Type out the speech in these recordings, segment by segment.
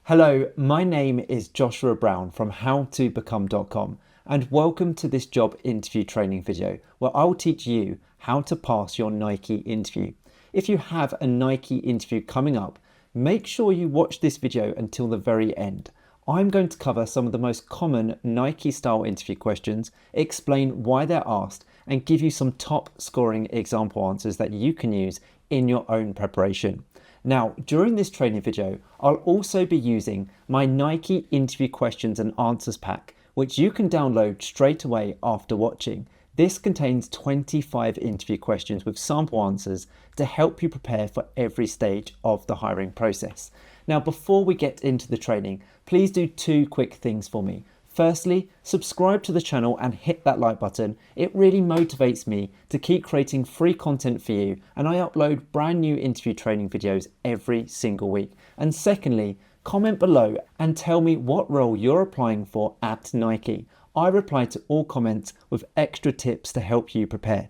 Hello, my name is Joshua Brown from howtobecome.com and welcome to this job interview training video where I'll teach you how to pass your Nike interview. If you have a Nike interview coming up, make sure you watch this video until the very end. I'm going to cover some of the most common Nike style interview questions, explain why they're asked, and give you some top scoring example answers that you can use in your own preparation. Now, during this training video, I'll also be using my Nike interview questions and answers pack, which you can download straight away after watching. This contains 25 interview questions with sample answers to help you prepare for every stage of the hiring process. Now, before we get into the training, please do two quick things for me. Firstly, subscribe to the channel and hit that like button. It really motivates me to keep creating free content for you, and I upload brand new interview training videos every single week. And secondly, comment below and tell me what role you're applying for at Nike. I reply to all comments with extra tips to help you prepare.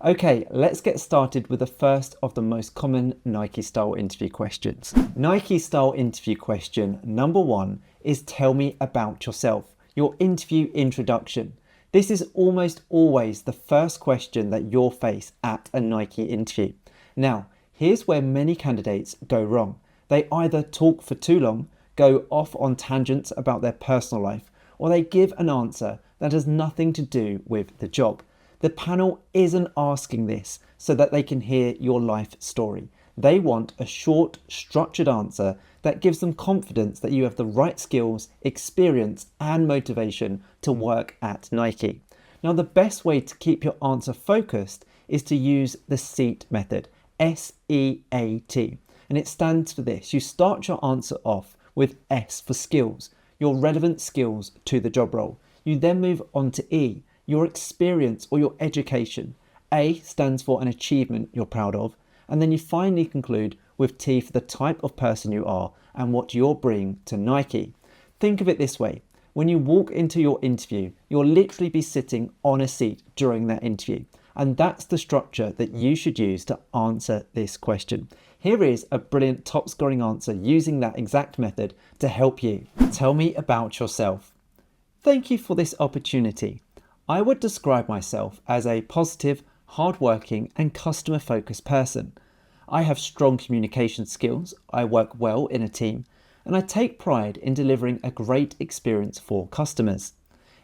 Okay, let's get started with the first of the most common Nike style interview questions. Nike style interview question number 1 is tell me about yourself. Your interview introduction. This is almost always the first question that you'll face at a Nike interview. Now, here's where many candidates go wrong. They either talk for too long, go off on tangents about their personal life, or they give an answer that has nothing to do with the job. The panel isn't asking this so that they can hear your life story. They want a short, structured answer that gives them confidence that you have the right skills, experience, and motivation to work at Nike. Now, the best way to keep your answer focused is to use the SEAT method, S-E-A-T, and it stands for this. You start your answer off with S for skills, your relevant skills to the job role. You then move on to E, your experience or your education. A stands for an achievement you're proud of. And then you finally conclude with T for the type of person you are and what you'll bring to Nike. Think of it this way. When you walk into your interview, you'll literally be sitting on a seat during that interview. And that's the structure that you should use to answer this question. Here is a brilliant top scoring answer using that exact method to help you. Tell me about yourself. Thank you for this opportunity. I would describe myself as a positive, hardworking and customer-focused person. I have strong communication skills, I work well in a team, and I take pride in delivering a great experience for customers.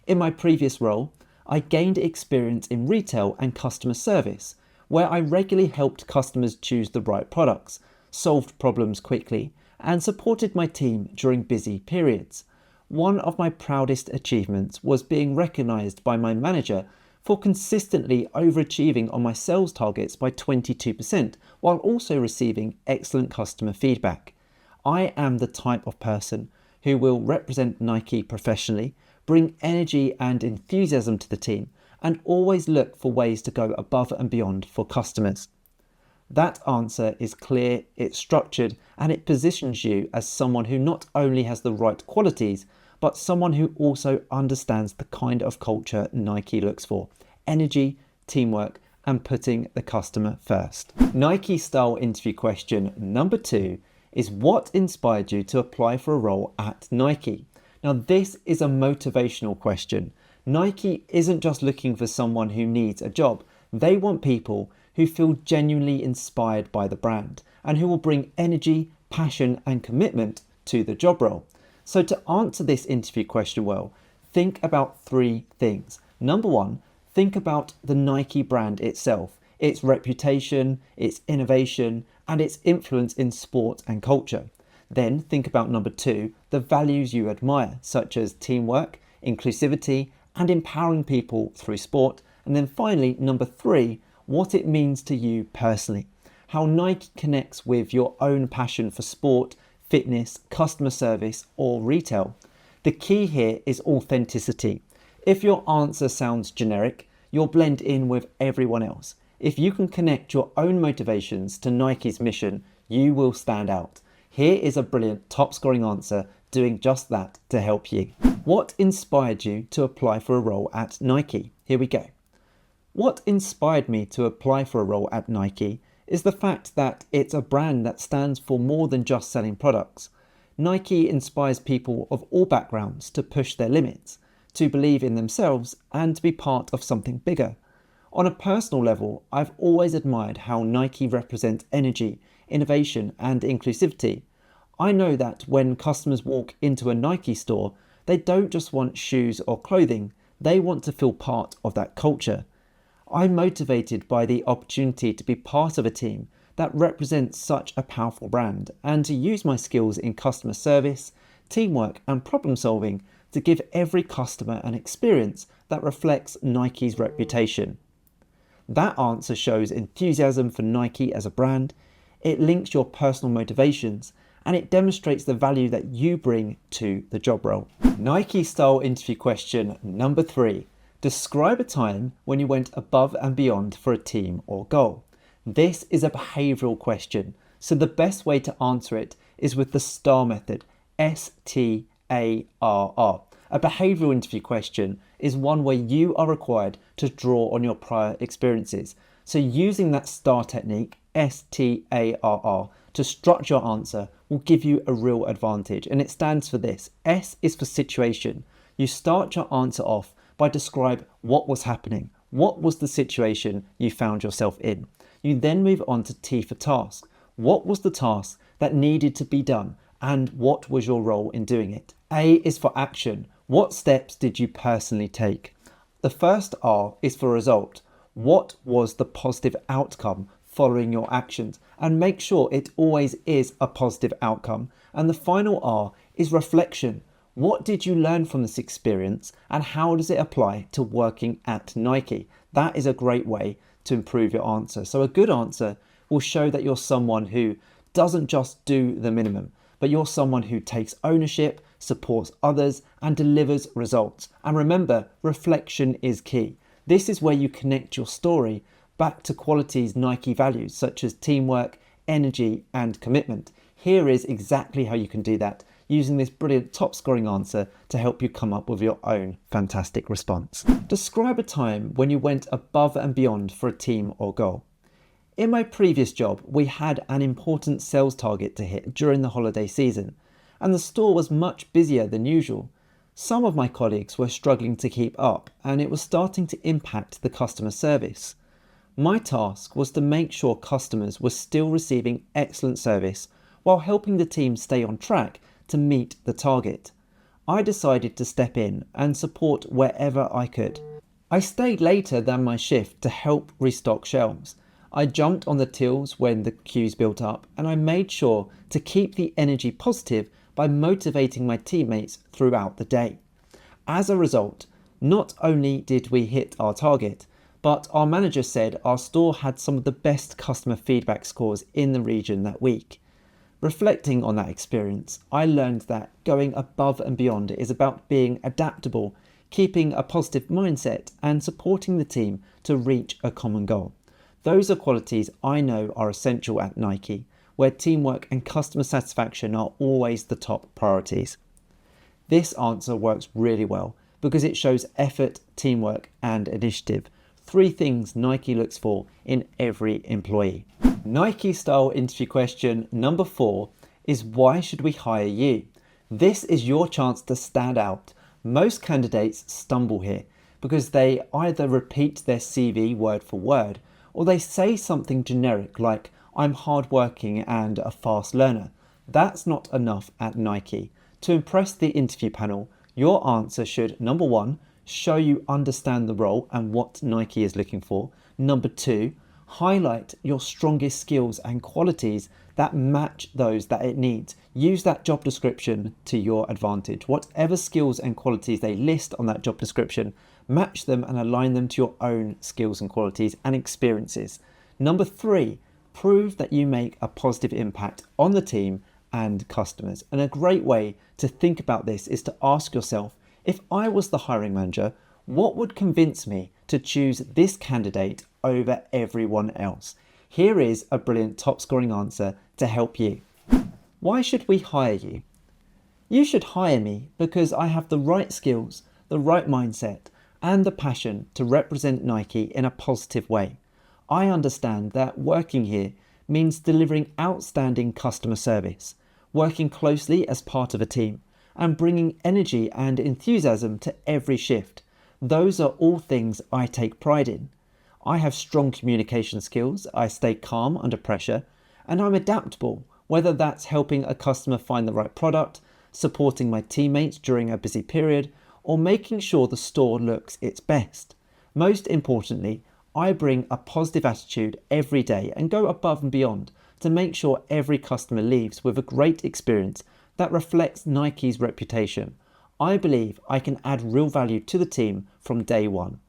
In my previous role, I gained experience in retail and customer service, where I regularly helped customers choose the right products, solved problems quickly, and supported my team during busy periods. One of my proudest achievements was being recognised by my manager for consistently overachieving on my sales targets by 22%, while also receiving excellent customer feedback. I am the type of person who will represent Nike professionally, bring energy and enthusiasm to the team, and always look for ways to go above and beyond for customers. That answer is clear, it's structured, and it positions you as someone who not only has the right qualities, but someone who also understands the kind of culture Nike looks for: energy, teamwork, and putting the customer first. Nike style interview question number 2 is what inspired you to apply for a role at Nike? Now, this is a motivational question. Nike isn't just looking for someone who needs a job. They want people who feel genuinely inspired by the brand and who will bring energy, passion, and commitment to the job role. So to answer this interview question well, think about 3 things. Number 1, think about the Nike brand itself, its reputation, its innovation, and its influence in sport and culture. Then think about number 2, the values you admire, such as teamwork, inclusivity, and empowering people through sport. And then finally, number 3, what it means to you personally, how Nike connects with your own passion for sport, fitness, customer service, or retail. The key here is authenticity. If your answer sounds generic, you'll blend in with everyone else. If you can connect your own motivations to Nike's mission, you will stand out. Here is a brilliant top scoring answer doing just that to help you. What inspired you to apply for a role at Nike? Here we go. What inspired me to apply for a role at Nike is the fact that it's a brand that stands for more than just selling products. Nike inspires people of all backgrounds to push their limits, to believe in themselves, and to be part of something bigger. On a personal level, I've always admired how Nike represents energy, innovation, and inclusivity. I know that when customers walk into a Nike store, they don't just want shoes or clothing, they want to feel part of that culture. I'm motivated by the opportunity to be part of a team that represents such a powerful brand and to use my skills in customer service, teamwork, and problem solving to give every customer an experience that reflects Nike's reputation. That answer shows enthusiasm for Nike as a brand, it links your personal motivations, and it demonstrates the value that you bring to the job role. Nike style interview question number 3. Describe a time when you went above and beyond for a team or goal. This is a behavioural question, so the best way to answer it is with the STARR method, STARR. A behavioural interview question is one where you are required to draw on your prior experiences. So using that STARR technique, STARR, to structure your answer will give you a real advantage, and it stands for this. S is for situation. You start your answer off by describe what was happening. What was the situation you found yourself in? You then move on to T for task. What was the task that needed to be done, and what was your role in doing it? A is for action. What steps did you personally take? The first R is for result. What was the positive outcome following your actions? And make sure it always is a positive outcome. And the final R is reflection. What did you learn from this experience, and how does it apply to working at Nike? That is a great way to improve your answer. So a good answer will show that you're someone who doesn't just do the minimum, but you're someone who takes ownership, supports others, and delivers results. And remember, reflection is key. This is where you connect your story back to qualities Nike values, such as teamwork, energy, and commitment. Here is exactly how you can do that, using this brilliant top scoring answer to help you come up with your own fantastic response. Describe a time when you went above and beyond for a team or goal. In my previous job, we had an important sales target to hit during the holiday season, and the store was much busier than usual. Some of my colleagues were struggling to keep up, and it was starting to impact the customer service. My task was to make sure customers were still receiving excellent service while helping the team stay on track to meet the target. I decided to step in and support wherever I could. I stayed later than my shift to help restock shelves. I jumped on the tills when the queues built up, and I made sure to keep the energy positive by motivating my teammates throughout the day. As a result, not only did we hit our target, but our manager said our store had some of the best customer feedback scores in the region that week. Reflecting on that experience, I learned that going above and beyond is about being adaptable, keeping a positive mindset, and supporting the team to reach a common goal. Those are qualities I know are essential at Nike, where teamwork and customer satisfaction are always the top priorities. This answer works really well because it shows effort, teamwork, and initiative. 3 things Nike looks for in every employee. Nike style interview question number 4 is, why should we hire you? This is your chance to stand out. Most candidates stumble here because they either repeat their CV word for word, or they say something generic like, I'm hardworking and a fast learner. That's not enough at Nike. To impress the interview panel, your answer should, number 1, show you understand the role and what Nike is looking for. Number 2, highlight your strongest skills and qualities that match those that it needs. Use that job description to your advantage. Whatever skills and qualities they list on that job description, match them and align them to your own skills and qualities and experiences. Number 3, prove that you make a positive impact on the team and customers. And a great way to think about this is to ask yourself, if I was the hiring manager, what would convince me to choose this candidate over everyone else? Here is a brilliant top scoring answer to help you. Why should we hire you? You should hire me because I have the right skills, the right mindset, and the passion to represent Nike in a positive way. I understand that working here means delivering outstanding customer service. working closely as part of a team, and bringing energy and enthusiasm to every shift. Those are all things I take pride in. I have strong communication skills, I stay calm under pressure, and I'm adaptable, whether that's helping a customer find the right product, supporting my teammates during a busy period, or making sure the store looks its best. Most importantly, I bring a positive attitude every day and go above and beyond to make sure every customer leaves with a great experience that reflects Nike's reputation. I believe I can add real value to the team from day one.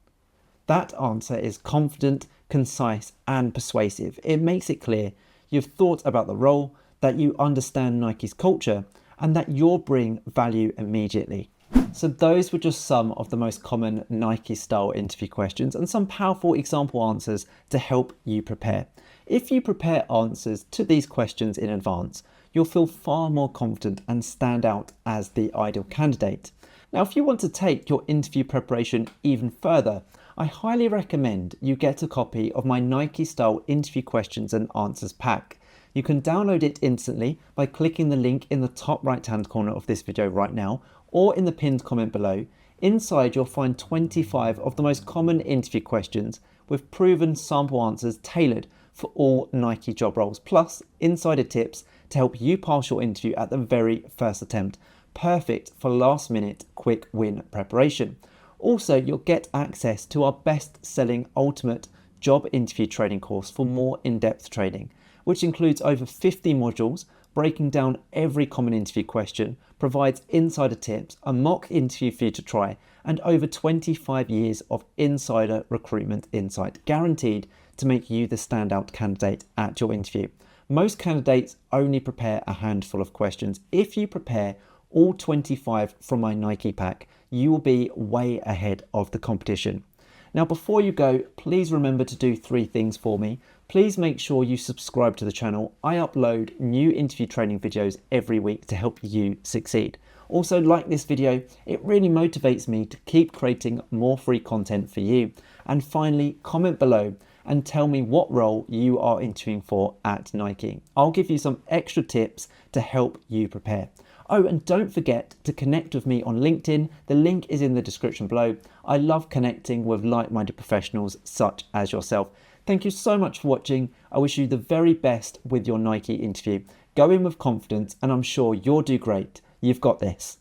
That answer is confident, concise, and persuasive. It makes it clear you've thought about the role, that you understand Nike's culture, and that you'll bring value immediately. So those were just some of the most common Nike style interview questions and some powerful example answers to help you prepare. If you prepare answers to these questions in advance, you'll feel far more confident and stand out as the ideal candidate. Now, if you want to take your interview preparation even further, I highly recommend you get a copy of my Nike style interview questions and answers pack. You can download it instantly by clicking the link in the top right hand corner of this video right now, or in the pinned comment below. Inside you'll find 25 of the most common interview questions with proven sample answers tailored for all Nike job roles, plus insider tips to help you pass your interview at the very first attempt. Perfect for last minute quick win preparation. Also, you'll get access to our best-selling ultimate job interview training course for more in-depth training, which includes over 50 modules breaking down every common interview question, provides insider tips, a mock interview for you to try, and over 25 years of insider recruitment insight, guaranteed to make you the standout candidate at your interview. Most candidates only prepare a handful of questions. If you prepare all 25 from my Nike pack, you will be way ahead of the competition. Now, before you go, please remember to do 3 things for me. Please make sure you subscribe to the channel. I upload new interview training videos every week to help you succeed. Also, like this video, it really motivates me to keep creating more free content for you. And finally, comment below and tell me what role you are interviewing for at Nike. I'll give you some extra tips to help you prepare. Oh, and don't forget to connect with me on LinkedIn. The link is in the description below. I love connecting with like-minded professionals such as yourself. Thank you so much for watching. I wish you the very best with your Nike interview. Go in with confidence and I'm sure you'll do great. You've got this.